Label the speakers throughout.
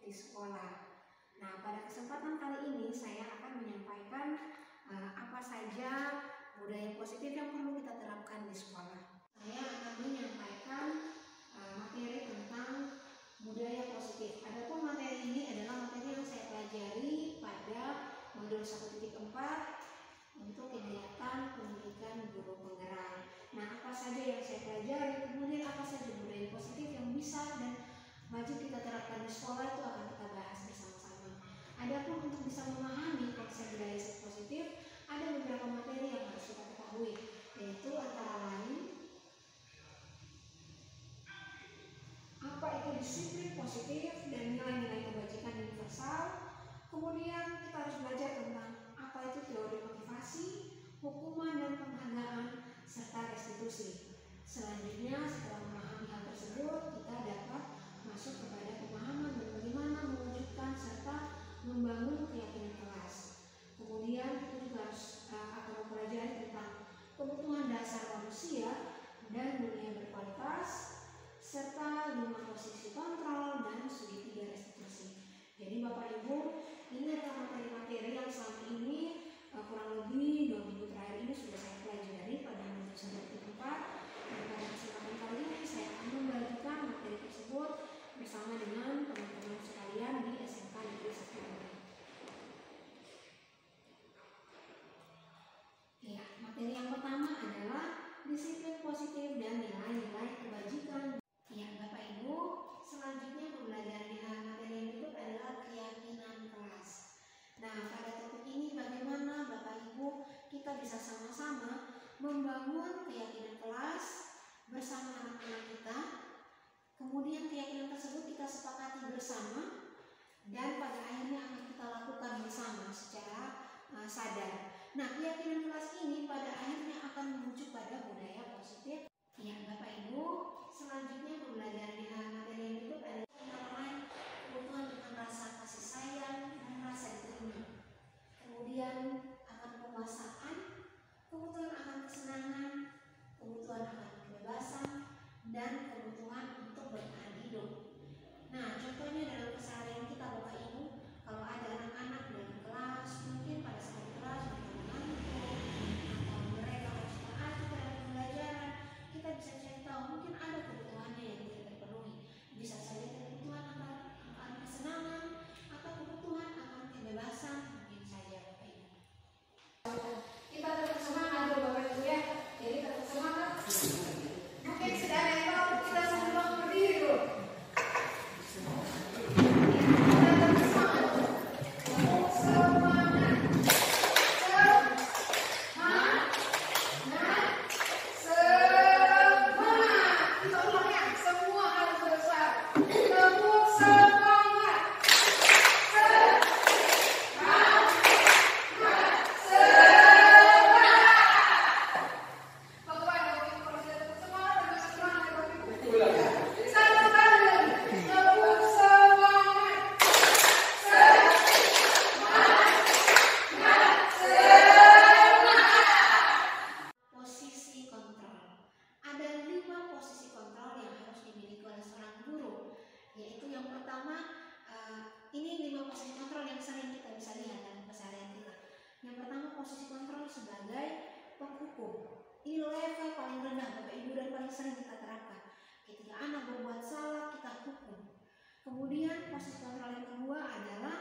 Speaker 1: di sekolah. Nah, pada kesempatan kali ini saya akan menyampaikan apa saja budaya positif yang perlu kita terapkan di sekolah. Saya akan menyampaikan materi tentang budaya positif. Adapun materi ini adalah materi yang saya pelajari pada modul 1.4 untuk kegiatan pendidikan guru penggerak. Nah, apa saja yang saya pelajari, kemudian apa saja budaya positif yang bisa dan wajib kita terapkan di sekolah, itu akan kita bahas bersama-sama. Adapun untuk bisa memahami konsep budaya positif, ada beberapa materi yang harus kita ketahui, yaitu antara lain apa itu disiplin positif dan nilai-nilai kebajikan universal. Kemudian kita harus belajar tentang apa itu teori motivasi, hukuman dan penghargaan, serta restitusi. Selanjutnya, setelah memahami hal tersebut, kita dapat masuk kepada pemahaman dan bagaimana mewujudkan serta membangun keyakinan kelas. Kemudian kita juga harus akan mempelajari tentang kebutuhan dasar manusia dan dunia berkualitas, serta 5 posisi kontrol dan segitiga restitusi. Jadi Bapak Ibu, ini adalah materi-materi yang selama ini kurang lebih 2 minggu terakhir ini sudah saya pelajari pada modul 1.4. Dan pada kesempatan kali ini saya akan membagikan materi tersebut bersama dengan teman-teman sekalian di SMK Negeri 1 ini. Ya, materi yang pertama adalah disiplin positif dan nilai-nilai kebajikan. Ya, Bapak Ibu, selanjutnya pembelajaran materi yang berikut adalah keyakinan kelas. Nah, pada topik ini bagaimana Bapak Ibu kita bisa sama-sama membangun keyakinan kelas bersama anak-anak kita. Kemudian keyakinan tersebut kita sepakati bersama dan pada akhirnya akan kita lakukan bersama secara sadar. Nah, keyakinan kelas ini pada akhirnya akan menuju pada budaya positif. Ya, Bapak Ibu, selanjutnya pembelajaran materi yang berikut adalah antara lain kebutuhan dengan rasa kasih sayang dan rasa diterima. Kemudian akan penguasaan, kebutuhan akan kesenangan, kebutuhan akan kebebasan, dan kebutuhan untuk bertahan hidup. Nah, contohnya dalam keseharian kita Bapak Ibu, kalau ada anak-anak dalam kelas, mungkin pada saat kelas mereka mengantuk atau mereka harus terhati dalam pembelajaran, kita bisa cari tahu mungkin ada kebutuhannya yang tidak terpenuhi. Bisa saja kebutuhan akan kesenangan atau kebutuhan akan kebebasan, mungkin saja Bapak Ibu. Kita tetap semangat dulu Bapak Ibu ya. Jadi tetap semangat. Mungkin sudah ada yang tahu, kita semua berdiri dulu. Kemudian posisi kontrol yang kedua adalah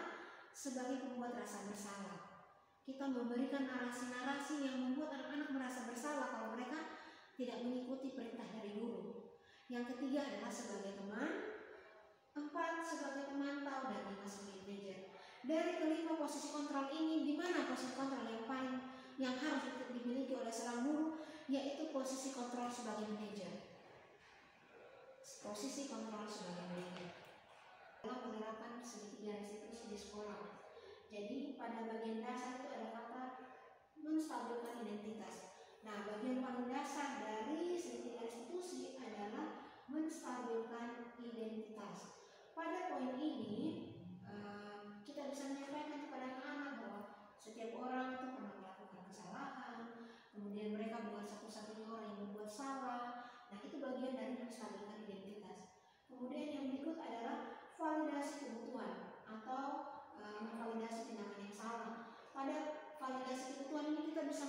Speaker 1: sebagai pembuat rasa bersalah. Kita memberikan narasi-narasi yang membuat anak-anak merasa bersalah kalau mereka tidak mengikuti perintah dari guru. Yang ketiga adalah sebagai teman, 4 sebagai pemantau, dan 5 sebagai manajer. Dari kelima posisi kontrol ini, di mana posisi kontrol yang harus dimiliki oleh seorang guru, yaitu posisi kontrol sebagai manajer. Posisi kontrol sebagai manajer adalah penerapan segitiga restitusi di sekolah. Jadi pada bagian dasar itu ada kata menstabilkan identitas. Nah, bagian paling dasar dari segitiga restitusi adalah menstabilkan identitas. Pada poin ini kita bisa menyampaikan kepada anak-anak bahwa setiap orang itu pernah melakukan kesalahan, kemudian mereka bukan satu-satunya orang yang membuat salah. Nah, itu bagian dari menstabilkan identitas. Kemudian yang berikut adalah validasi kebutuhan atau memvalidasi tindakan yang salah. Pada validasi kebutuhan ini kita bisa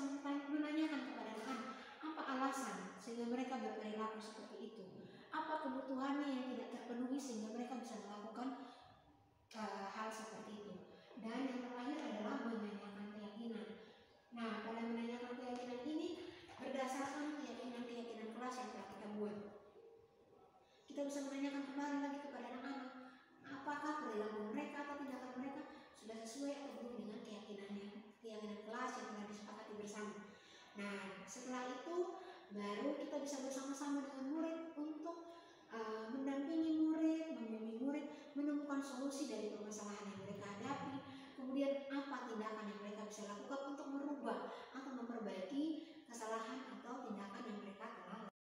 Speaker 1: menanyakan kepada anak-anak apa alasan sehingga mereka berperilaku seperti itu, apa kebutuhannya yang tidak terpenuhi sehingga mereka bisa melakukan hal seperti itu. Dan yang terakhir adalah menanyakan keyakinan. Nah, pada menanyakan keyakinan ini berdasarkan keyakinan kelas yang telah kita buat, kita bisa menanyakan kembali lagi kepada anak-anak apakah perilaku mereka atau tindakan mereka sudah sesuai atau belum dengan keyakinan kelas yang telah disepakati bersama. Nah, setelah itu baru kita bisa bersama-sama dengan murid untuk mendampingi murid, membimbing murid menemukan solusi dari permasalahan yang mereka hadapi. Kemudian apa tindakan yang mereka bisa lakukan untuk merubah atau memperbaiki kesalahan atau tindakan yang mereka telah lakukan.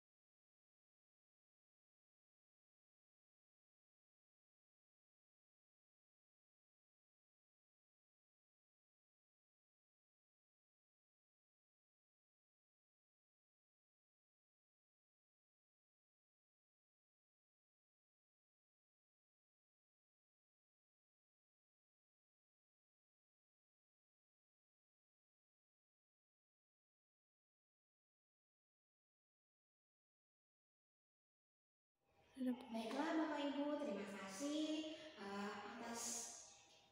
Speaker 1: Baiklah Bapak Ibu, terima kasih atas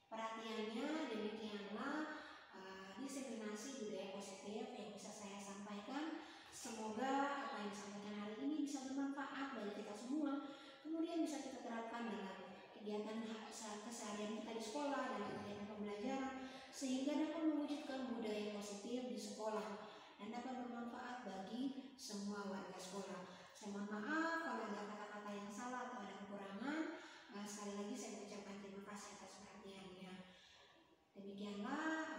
Speaker 1: perhatiannya. Demikianlah diseminasi budaya positif yang bisa saya sampaikan. Semoga apa yang disampaikan hari ini bisa bermanfaat bagi kita semua. Kemudian bisa kita terapkan dalam kegiatan keseharian kita di sekolah, dalam kegiatan pembelajaran, sehingga dapat mewujudkan budaya positif di sekolah dan dapat bermanfaat bagi semua warga sekolah. Saya mohon maaf kalau ada kata-kata yang salah atau ada kekurangan. Sekali lagi saya mengucapkan terima kasih atas perhatiannya. Demikianlah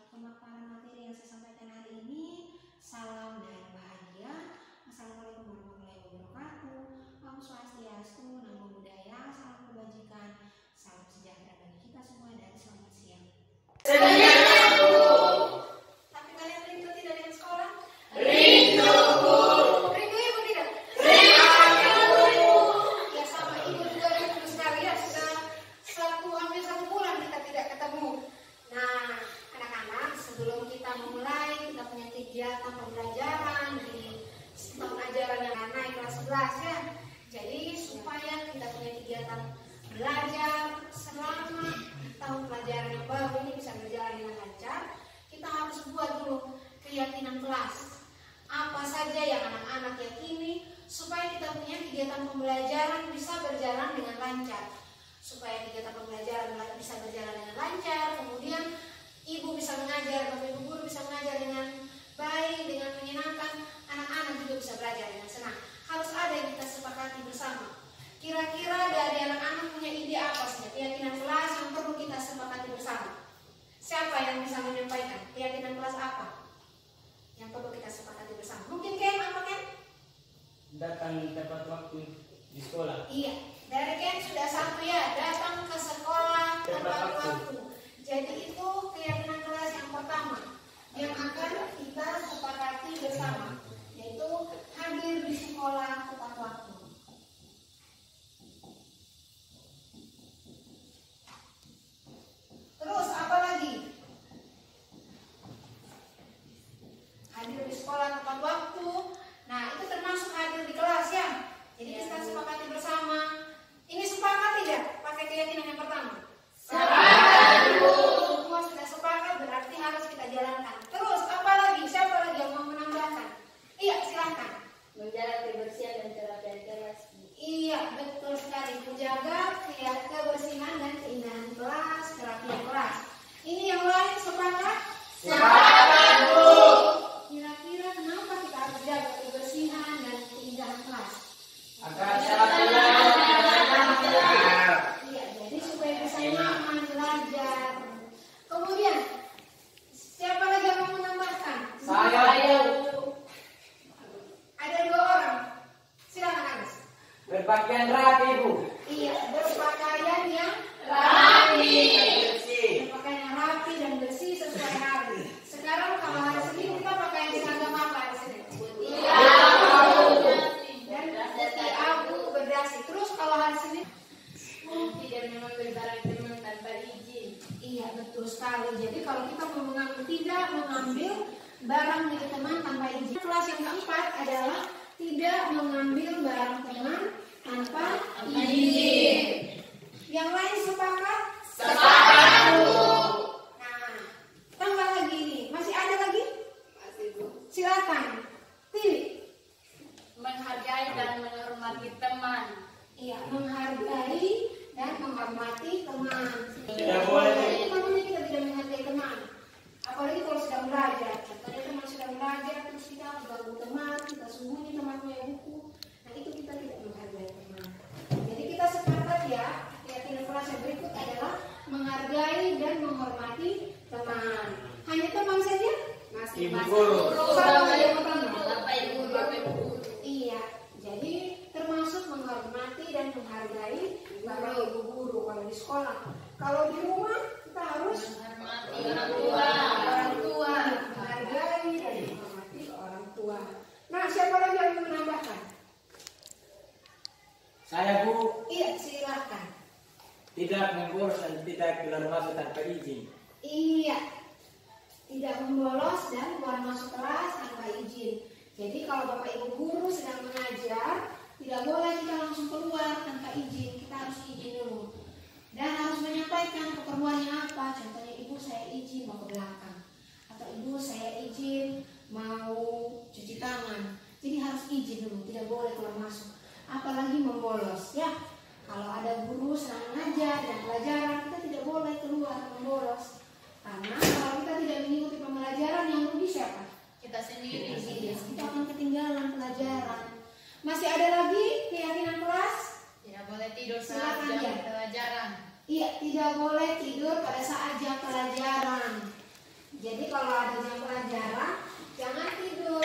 Speaker 1: pemaparan materi yang saya sampaikan hari ini. Salam dan bahagia. Assalamualaikum warahmatullahi wabarakatuh. Om Swastiastu, Namo Buddhaya, salam kebajikan, salam sejahtera bagi kita semua dan selamat siang. Tapi kalian rindu tidak dengan sekolah? Rindu. Kegiatan pembelajaran di tahun ajaran yang naik kelas 11 ya. Jadi supaya kita punya kegiatan belajar selama tahun pelajaran yang baru ini bisa berjalan dengan lancar, kita harus buat dulu keyakinan kelas. Apa saja yang anak-anak yakini supaya kita punya kegiatan pembelajaran bisa berjalan dengan lancar. Supaya kegiatan pembelajaran bisa berjalan dengan lancar, kemudian ibu bisa mengajar, bapak ibu guru bisa mengajar dengan baik, dengan menyenangkan, anak-anak juga bisa belajar dengan senang. Harus ada yang kita sepakati bersama. Kira-kira dari anak-anak punya ide apa sih keyakinan kelas yang perlu kita sepakati bersama? Siapa yang bisa menyampaikan keyakinan kelas apa yang perlu kita sepakati bersama? Mungkin Ken, apa Ken?
Speaker 2: Datang tepat waktu di sekolah.
Speaker 1: Iya, dari Ken sudah satu ya, datang ke sekolah tepat waktu. Jadi itu keyakinan kelas yang pertama yang akan kita sepakati bersama, yaitu hadir di sekolah tepat waktu. Terus apa lagi? Hadir di sekolah tepat waktu. Nah, itu termasuk hadir di kelas ya. Jadi kita sepakati bersama. Ini sepakat tidak pakai keyakinan yang pertama? Sepakat. Semua sudah sepakat, berarti harus kita jalankan. Terus apa lagi? Siapa lagi yang mau menambahkan? Iya, silahkan.
Speaker 3: Menjaga kebersihan dan kerapian kelas.
Speaker 1: Iya, betul sekali. Menjaga kebersihan dan keindahan kelas, kerapian kelas. Ini yang lain sepakat?
Speaker 3: Sepakat, Bu.
Speaker 1: Kira-kira kenapa kita harus jaga kebersihan dan keindahan kelas?
Speaker 2: Agar salah belajar.
Speaker 1: Iya, jadi supaya bisa nyaman belajar. Kemudian, siapa lagi yang mau mengambil barang milik teman tanpa izin. Kelas yang keempat adalah tidak mengambil barang teman tanpa izin. Yang lain sepakat?
Speaker 3: Sepakat, Bu.
Speaker 1: Nah, tambah lagi nih. Masih ada lagi?
Speaker 3: Masih, Bu.
Speaker 1: Silakan. Pilih.
Speaker 3: Menghargai dan menghormati teman.
Speaker 1: Iya, menghargai dan menghormati teman.
Speaker 2: Tidak boleh.
Speaker 1: Ini namanya kita tidak menghargai teman. Apalagi kalau sedang belajar. Contohnya teman sedang belajar, terus kita ganggu teman, kita sembunyi teman punya buku. Nah itu kita tidak menghargai teman. Jadi kita sepakat ya, keyakinan kelas yang berikut adalah menghargai dan menghormati teman. Hanya teman saja?
Speaker 3: Masih
Speaker 2: Ibu
Speaker 3: guru.
Speaker 1: Sama yang pertama.
Speaker 3: Bapak Ibu, Bapak Ibu.
Speaker 1: Iya, jadi termasuk menghormati dan menghargai bapak ibu guru kalau di sekolah. Kalau di rumah kita harus
Speaker 3: Menghormati orang tua.
Speaker 1: menghargai dan menghormati orang tua. Nah, siapa lagi yang mau menambahkan?
Speaker 2: Saya, Bu,
Speaker 1: Iya, silakan.
Speaker 2: tidak membolos dan tidak keluar masuk tanpa izin.
Speaker 1: Iya, tidak membolos dan keluar masuk kelas tanpa izin. Jadi kalau bapak ibu guru sedang mengajar, tidak boleh kita langsung keluar tanpa izin. Kita harus izin dulu dan harus menyampaikan keperluannya apa. Contohnya, ibu saya izin mau ke belakang, atau ibu saya izin mau cuci tangan. Jadi harus izin dulu, tidak boleh keluar masuk. Apalagi membolos ya. Kalau ada guru sedang mengajar dan pelajaran, kita tidak boleh keluar membolos. Karena kalau kita tidak mengikuti pembelajaran, yang rugi siapa?
Speaker 3: Kita sendiri.
Speaker 1: Kita akan ketinggalan pelajaran. Masih ada lagi keyakinan kelas?
Speaker 3: Tidak boleh tidur
Speaker 1: Silakan,
Speaker 3: saat jam
Speaker 1: ya.
Speaker 3: pelajaran.
Speaker 1: Iya, tidak boleh tidur pada saat jam pelajaran. Jadi kalau ada jam pelajaran, jangan tidur.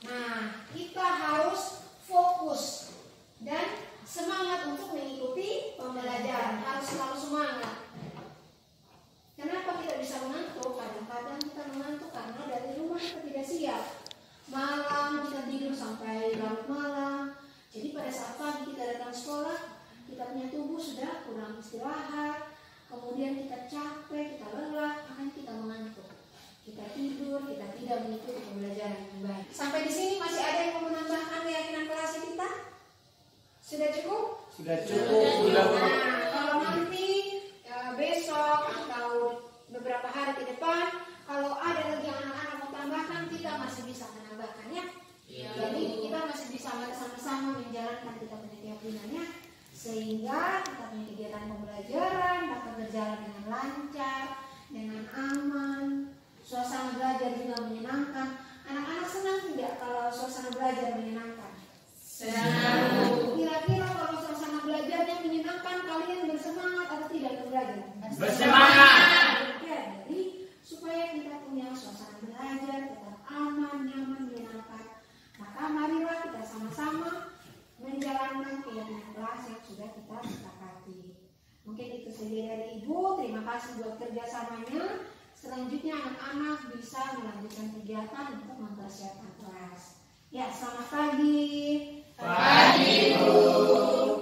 Speaker 1: Nah, kita harus fokus dan semangat untuk mengikuti pembelajaran. Harus selalu semangat. Kenapa kita bisa mengantuk? Kadang-kadang kita mengantuk karena dari rumah kita tidak siap. Malam kita tidur sampai larut malam. Jadi pada saat pagi kita datang sekolah, kita punya tubuh sudah kurang istirahat. Kemudian kita capek, kita lelah, akan kita mengantuk. Kita tidur, kita tidak mengikuti pembelajaran yang baik. Sampai di sini masih ada yang mau menambahkan keyakinan kelas kita? Sudah cukup?
Speaker 2: Sudah cukup, sudah.
Speaker 1: Nah, kalau nanti besok atau beberapa hari ke depan, kalau ada lagi yang anak-anak mau tambahkan, kita masih bisa menambahkan ya. Jadi kita masih bisa sama-sama menjalankan kita punya keyakinannya, sehingga kita punya kegiatan pembelajaran dapat berjalan dengan lancar, dengan aman. Suasana belajar juga menyenangkan. Anak-anak senang tidak kalau suasana belajar menyenangkan?
Speaker 3: Senang.
Speaker 1: Kira-kira kalau suasana belajarnya menyenangkan, kalian bersemangat atau tidak belajar?
Speaker 2: Bersemangat.
Speaker 1: Ya, jadi supaya kita punya suasana belajar tetap aman, nyaman, menyenangkan, maka marilah kita sama-sama menjalankan keyakinan kelas yang sudah kita sepakati. Mungkin itu saja dari Ibu. Terima kasih buat kerjasamanya. Selanjutnya anak-anak bisa melanjutkan kegiatan untuk mempersiapkan kelas. Ya, selamat pagi.
Speaker 2: Pagi, Bu.